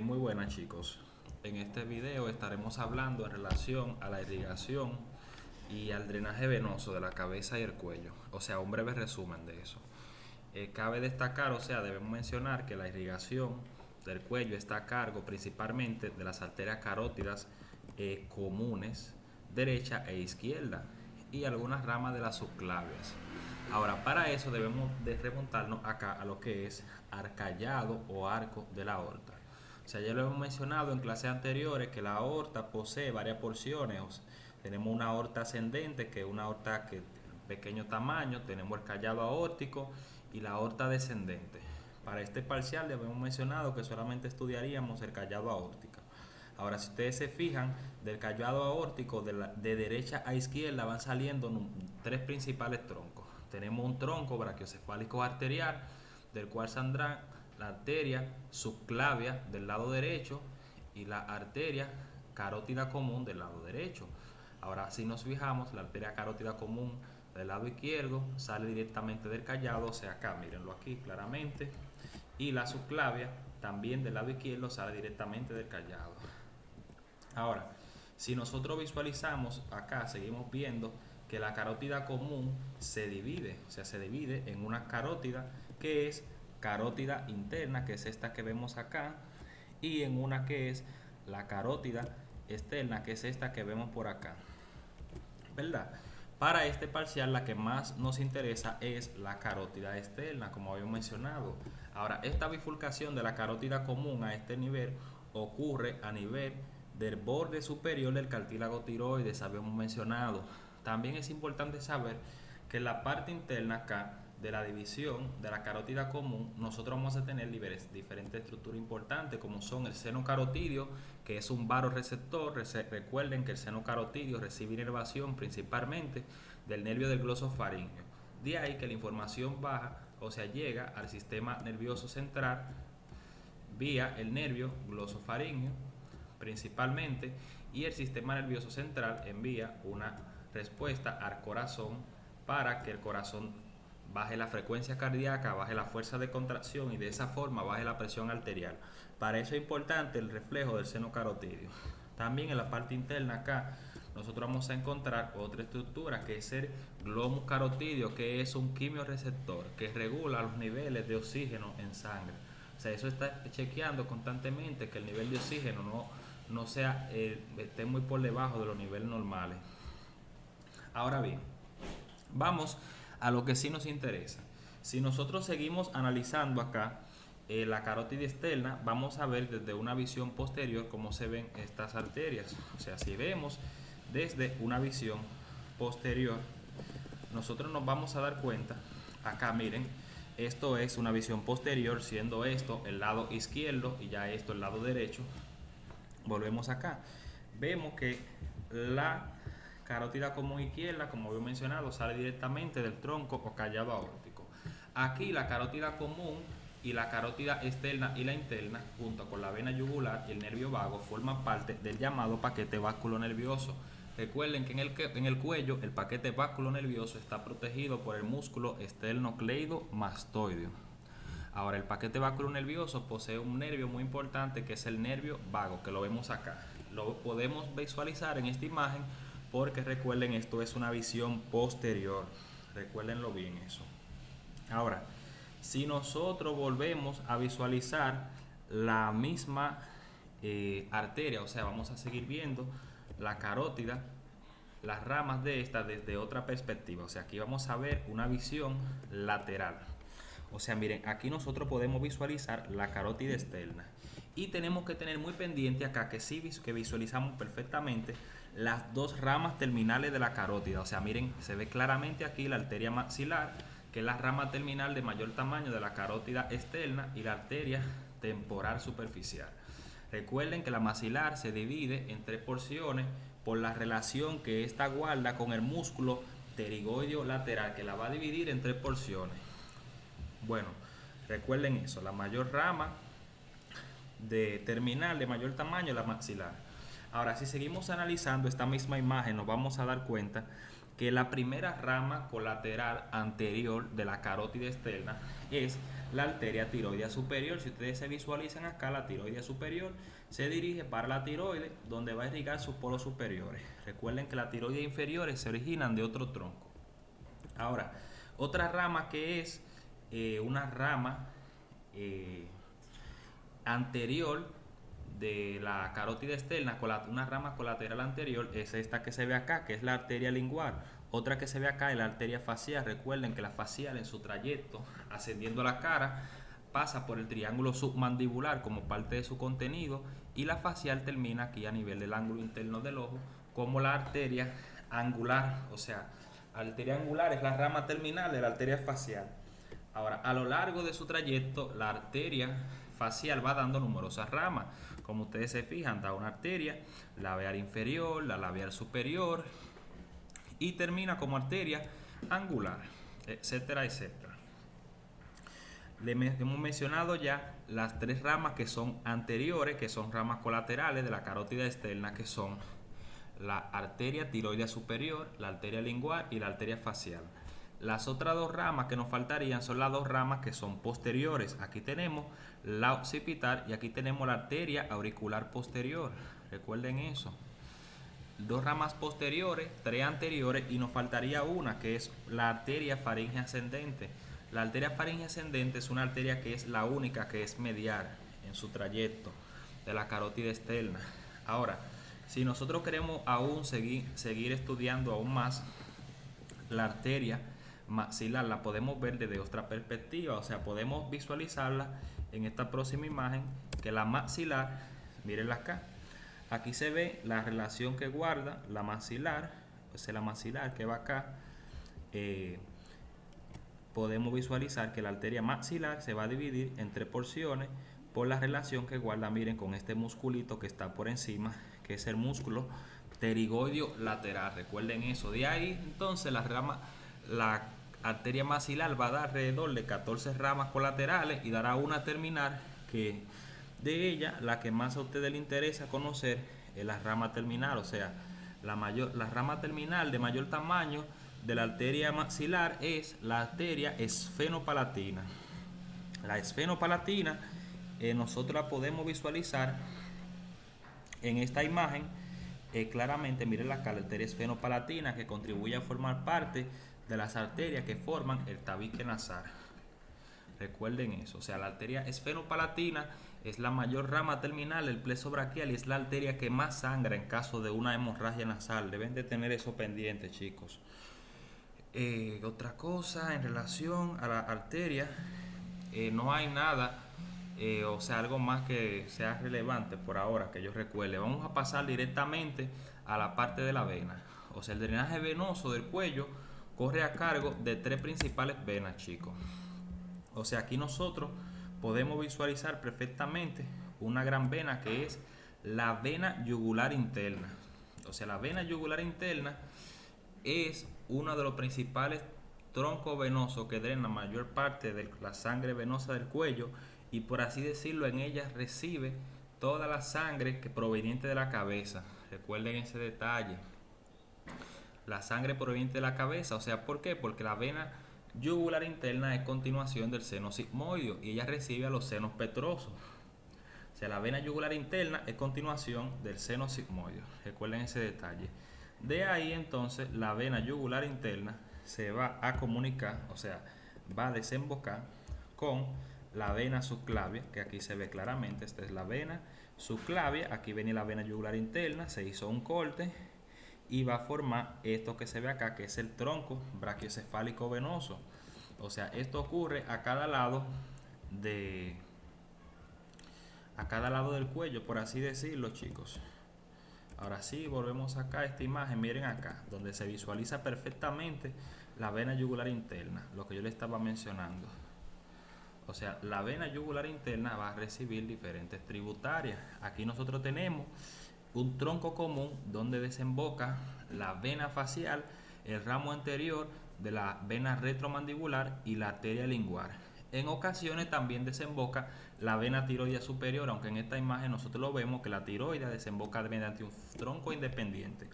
Muy buenas chicos. En este video estaremos hablando en relación a la irrigación y al drenaje venoso de la cabeza y el cuello. O sea, un breve resumen de eso. Cabe destacar, o sea, debemos mencionar que la irrigación del cuello está a cargo principalmente de las arterias carótidas comunes, derecha e izquierda, y algunas ramas de las subclavias. Ahora, para eso debemos de remontarnos acá a lo que es arcallado o arco de la aorta. O sea, ya lo hemos mencionado en clases anteriores que la aorta posee varias porciones. Tenemos una aorta ascendente, que es una aorta que pequeño tamaño, tenemos el callado aórtico y la aorta descendente. Para este parcial hemos mencionado que solamente estudiaríamos el callado aórtico. Ahora, si ustedes se fijan, del callado aórtico de derecha a izquierda van saliendo tres principales troncos. Tenemos un tronco brachiocefálico arterial, del cual saldrá la arteria subclavia del lado derecho y la arteria carótida común del lado derecho. Ahora, si nos fijamos, la arteria carótida común del lado izquierdo sale directamente del callado, o sea, acá, mírenlo aquí claramente, y la subclavia también del lado izquierdo sale directamente del callado. Ahora, si nosotros visualizamos acá, seguimos viendo que la carótida común se divide, o sea, se divide en una carótida que es carótida interna, que es esta que vemos acá, y en una que es la carótida externa, que es esta que vemos por acá, ¿verdad? Para este parcial la que más nos interesa es la carótida externa, como habíamos mencionado. Ahora, esta bifurcación de la carótida común a este nivel ocurre a nivel del borde superior del cartílago tiroides, habíamos mencionado. También es importante saber que en la parte interna acá de la división de la carótida común, nosotros vamos a tener diferentes estructuras importantes, como son el seno carotidio, que es un varoreceptor. Recuerden que el seno carotidio recibe inervación principalmente del nervio del glosofaringeo. De ahí que la información baja, o sea, llega al sistema nervioso central vía el nervio glosofaringeo principalmente, y el sistema nervioso central envía una respuesta al corazón para que el corazón baje la frecuencia cardíaca, baje la fuerza de contracción y de esa forma baje la presión arterial. Para eso es importante el reflejo del seno carotidio. También en la parte interna acá nosotros vamos a encontrar otra estructura que es el glomus carotidio, que es un quimioreceptor que regula los niveles de oxígeno en sangre. O sea, eso está chequeando constantemente que el nivel de oxígeno no sea, esté muy por debajo de los niveles normales. Ahora bien, vamos a lo que sí nos interesa. Si nosotros seguimos analizando acá la carótida externa, vamos a ver desde una visión posterior cómo se ven estas arterias. O sea, si vemos desde una visión posterior, nosotros nos vamos a dar cuenta, acá miren, esto es una visión posterior, siendo esto el lado izquierdo y ya esto el lado derecho. Volvemos acá, vemos que la carótida común izquierda, como había mencionado, sale directamente del tronco o callado aórtico. Aquí la carótida común y la carótida externa y la interna, junto con la vena yugular y el nervio vago, forman parte del llamado paquete vasculonervioso. Recuerden que en el cuello el paquete vasculonervioso está protegido por el músculo esternocleidomastoideo. Ahora, el paquete vasculonervioso posee un nervio muy importante que es el nervio vago, que lo vemos acá. Lo podemos visualizar en esta imagen porque recuerden, esto es una visión posterior. Recuérdenlo bien eso. Ahora, si nosotros volvemos a visualizar la misma arteria, o sea, vamos a seguir viendo la carótida, las ramas de esta desde otra perspectiva. O sea, aquí vamos a ver una visión lateral. O sea, miren, aquí nosotros podemos visualizar la carótida externa y tenemos que tener muy pendiente acá que sí que visualizamos perfectamente las dos ramas terminales de la carótida. O sea, miren, se ve claramente aquí la arteria maxilar, que es la rama terminal de mayor tamaño de la carótida externa, y la arteria temporal superficial. Recuerden que la maxilar se divide en tres porciones por la relación que esta guarda con el músculo pterigoideo lateral, que la va a dividir en tres porciones. Bueno, recuerden eso, la mayor rama de terminal de mayor tamaño es la maxilar. Ahora, si seguimos analizando esta misma imagen, nos vamos a dar cuenta que la primera rama colateral anterior de la carótida externa es la arteria tiroidea superior. Si ustedes se visualizan acá, la tiroidea superior se dirige para la tiroides, donde va a irrigar sus polos superiores. Recuerden que las tiroides inferiores se originan de otro tronco. Ahora, otra rama que es una rama anterior de la carótida externa, una rama colateral anterior, es esta que se ve acá, que es la arteria lingual. Otra que se ve acá es la arteria facial. Recuerden que la facial, en su trayecto ascendiendo a la cara, pasa por el triángulo submandibular como parte de su contenido, y la facial termina aquí a nivel del ángulo interno del ojo como la arteria angular. O sea, arteria angular es la rama terminal de la arteria facial. Ahora, a lo largo de su trayecto, la arteria facial va dando numerosas ramas. Como ustedes se fijan, da una arteria labial inferior, la labial superior, y termina como arteria angular, etcétera, etcétera. Hemos mencionado ya las tres ramas que son anteriores, que son ramas colaterales de la carótida externa, que son la arteria tiroidea superior, la arteria lingual y la arteria facial. Las otras dos ramas que nos faltarían son las dos ramas que son posteriores. Aquí tenemos la occipital y aquí tenemos la arteria auricular posterior. Recuerden eso. Dos ramas posteriores, tres anteriores, y nos faltaría una, que es la arteria faringe ascendente. La arteria faringe ascendente es una arteria que es la única que es medial en su trayecto de la carótida externa. Ahora, si nosotros queremos aún seguir estudiando aún más la arteria maxilar, la podemos ver desde otra perspectiva. O sea, podemos visualizarla en esta próxima imagen, que la maxilar, mírenla acá. Aquí se ve la relación que guarda la maxilar, o sea, la maxilar que va acá. Podemos visualizar que la arteria maxilar se va a dividir en tres porciones por la relación que guarda, miren, con este musculito que está por encima, que es el músculo pterigoideo lateral. Recuerden eso. De ahí entonces la arteria maxilar va a dar alrededor de 14 ramas colaterales y dará una terminal, que de ella la que más a ustedes les interesa conocer es la rama terminal. O sea, la rama terminal de mayor tamaño de la arteria maxilar es la arteria esfenopalatina. La esfenopalatina nosotros la podemos visualizar en esta imagen claramente. Miren la arteria esfenopalatina, que contribuye a formar parte de las arterias que forman el tabique nasal. Recuerden eso. O sea, la arteria esfenopalatina es la mayor rama terminal del plexo braquial y es la arteria que más sangra en caso de una hemorragia nasal. Deben de tener eso pendiente, chicos. Otra cosa en relación a la arteria, no hay nada, o sea, algo más que sea relevante por ahora que yo recuerde. Vamos a pasar directamente a la parte de la vena. O sea, el drenaje venoso del cuello corre a cargo de tres principales venas, chicos. O sea, aquí nosotros podemos visualizar perfectamente una gran vena, que es la vena yugular interna. O sea, la vena yugular interna es uno de los principales troncos venosos que drena mayor parte de la sangre venosa del cuello, y por así decirlo, en ella recibe toda la sangre que proveniente de la cabeza. Recuerden ese detalle. La sangre proveniente de la cabeza. O sea, ¿por qué? Porque la vena yugular interna es continuación del seno sigmoideo y ella recibe a los senos petrosos. O sea, la vena yugular interna es continuación del seno sigmoideo. Recuerden ese detalle. De ahí entonces la vena yugular interna se va a comunicar, o sea, va a desembocar con la vena subclavia, que aquí se ve claramente. Esta es la vena subclavia. Aquí viene la vena yugular interna, se hizo un corte y va a formar esto que se ve acá, que es el tronco brachiocefálico venoso. O sea, esto ocurre a cada lado del cuello, por así decirlo, chicos. Ahora sí, volvemos acá a esta imagen. Miren acá, donde se visualiza perfectamente la vena yugular interna, lo que yo le estaba mencionando. O sea, la vena yugular interna va a recibir diferentes tributarias. Aquí nosotros tenemos un tronco común donde desemboca la vena facial, el ramo anterior de la vena retromandibular y la arteria lingual. En ocasiones también desemboca la vena tiroidea superior, aunque en esta imagen nosotros lo vemos que la tiroidea desemboca mediante un tronco independiente.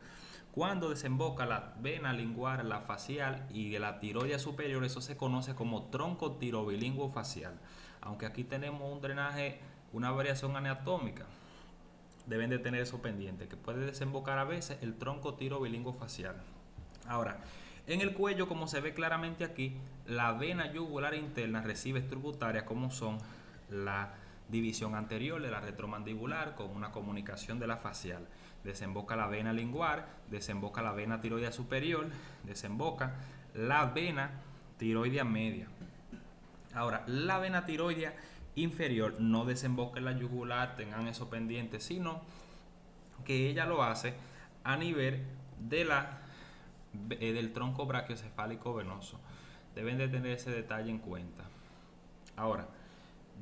Cuando desemboca la vena lingual, la facial y la tiroidea superior, eso se conoce como tronco tirobilingüo facial. Aunque aquí tenemos un drenaje, una variación anatómica, deben de tener eso pendiente, que puede desembocar a veces el tronco tirobilingüo facial. Ahora, en el cuello, como se ve claramente aquí, la vena yugular interna recibe tributarias como son la división anterior de la retromandibular con una comunicación de la facial. Desemboca la vena lingual, desemboca la vena tiroidea superior, desemboca la vena tiroidea media. Ahora, la vena tiroidea inferior no desemboca en la yugular, tengan eso pendiente, sino que ella lo hace a nivel de del tronco brachiocefálico venoso. Deben de tener ese detalle en cuenta. Ahora,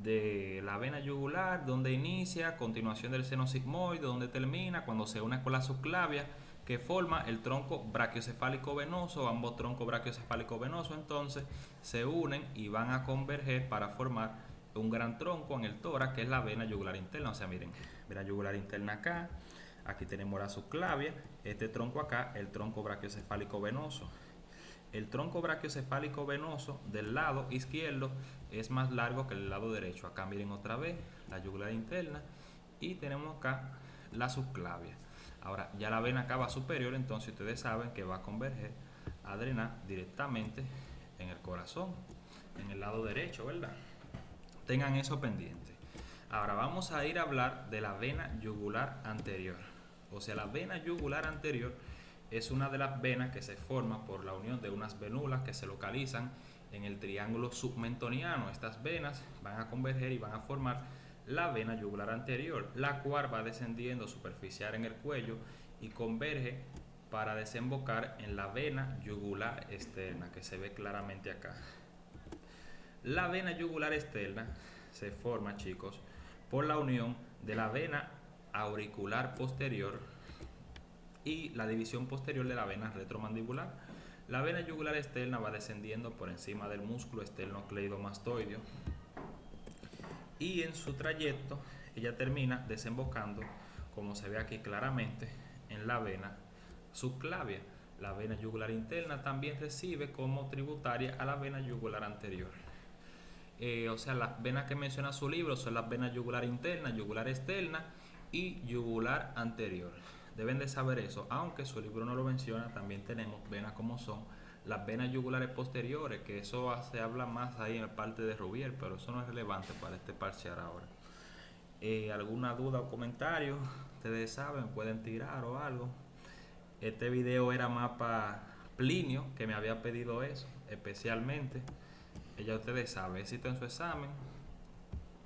de la vena yugular, donde inicia, continuación del seno sigmoide, donde termina, cuando se une con la subclavia, que forma el tronco brachiocefálico venoso, ambos troncos brachiocefálico venoso entonces se unen y van a converger para formar un gran tronco en el tórax, que es la vena yugular interna. O sea, miren, vena yugular interna acá, aquí tenemos la subclavia, este tronco acá, el tronco brachiocefálico venoso. El tronco brachiocefálico venoso del lado izquierdo es más largo que el lado derecho. Acá miren otra vez la yugular interna y tenemos acá la subclavia. Ahora ya la vena cava superior, entonces ustedes saben que va a converger a drenar directamente en el corazón, en el lado derecho, ¿verdad? Tengan eso pendiente. Ahora vamos a ir a hablar de la vena yugular anterior. O sea, la vena yugular anterior es una de las venas que se forma por la unión de unas venulas que se localizan en el triángulo submentoniano. Estas venas van a converger y van a formar la vena yugular anterior, la cual va descendiendo superficial en el cuello y converge para desembocar en la vena yugular externa, que se ve claramente acá. La vena yugular externa se forma, chicos, por la unión de la vena auricular posterior y la división posterior de la vena retromandibular. La vena yugular externa va descendiendo por encima del músculo esternocleidomastoideo y en su trayecto ella termina desembocando, como se ve aquí claramente, en la vena subclavia. La vena yugular interna también recibe como tributaria a la vena yugular anterior. O sea, las venas que menciona su libro son las venas yugular interna, yugular externa y yugular anterior. Deben de saber eso, aunque su libro no lo menciona. También tenemos venas como son las venas yugulares posteriores, que eso se habla más ahí en la parte de Rubier, pero eso no es relevante para este parcial ahora. ¿Alguna duda o comentario? Ustedes saben, pueden tirar o algo. Este video era más para Plinio, que me había pedido eso especialmente. Ya ustedes saben, éxito en su examen.